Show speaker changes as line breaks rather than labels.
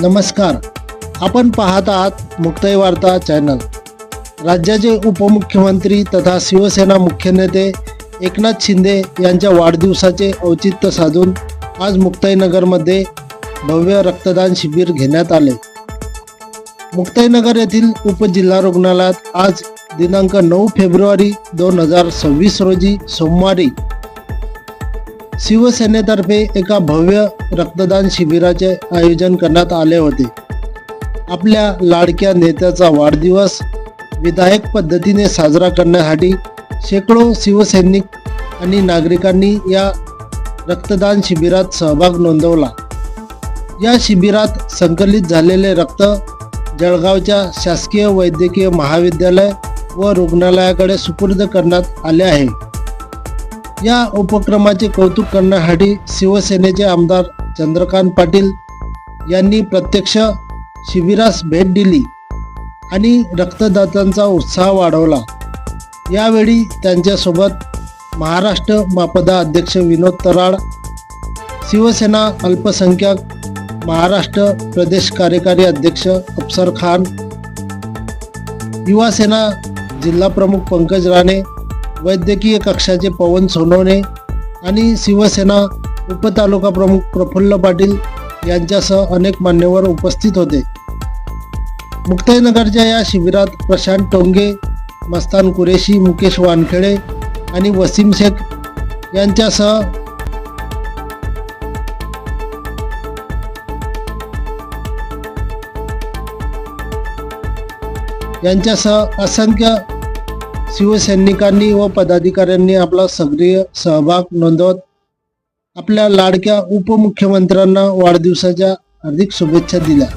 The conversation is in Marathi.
नमस्कार, आपण पाहत आहात मुक्ताई वार्ता चॅनल। राज्याचे उपमुख्यमंत्री तथा शिवसेना मुख्य नेते एकनाथ शिंदे यांच्या वाढदिवसाचे औचित्य साधून आज मुक्ताईनगरमध्ये भव्य रक्तदान शिबिर घेण्यात आले। मुक्ताईनगर येथील उपजिल्हा रुग्णालयात आज दिनांक 9 फेब्रुवारी 2026 रोजी सोमवारी शिवसेनेतर्फे एका भव्य रक्तदान शिबिराचे आयोजन करण्यात आले होते। आपल्या लाडक्या नेत्याचा वाढदिवस विधायक पद्धतीने साजरा करण्यासाठी शेकडो शिवसैनिक आणि नागरिकांनी या रक्तदान शिबिरात सहभाग नोंदवला। या शिबिरात संकलित झालेले रक्त जळगावच्या शासकीय वैद्यकीय महाविद्यालय व रुग्णालयाकडे सुपूर्द करण्यात आले आहे। या उपक्रमाचे कौतुक करण्यासाठी शिवसेनेचे आमदार चंद्रकांत पाटील यांनी प्रत्यक्ष शिबिरास भेट दिली आणि रक्तदात्यांचा उत्साह वाढवला। यावेळी त्यांच्यासोबत महाराष्ट्र मापदा अध्यक्ष विनोद तराड, शिवसेना अल्पसंख्याक महाराष्ट्र प्रदेश कार्यकारी अध्यक्ष अफसर खान, युवा सेना जिल्हा प्रमुख पंकज राणे, वैद्यकीय कक्षाचे पवन सोनवणे आणि शिवसेना उपतालुका प्रमुख प्रफुल्ल पाटील यांच्यासह अनेक मान्यवर उपस्थित होते। मुक्ताईनगरच्या या शिबिरात प्रशांत टोंगे, मस्तान कुरेशी, मुकेश वानखेडे आणि वसीम शेख यांच्यासह असंख्य शिवसैनिकांनी व पदाधिकाऱ्यांनी आपला सक्रिय सहभाग नोंदवत आपल्या लाडक्या उपमुख्यमंत्र्यांना वाढदिवसाच्या हार्दिक शुभेच्छा दिल्या।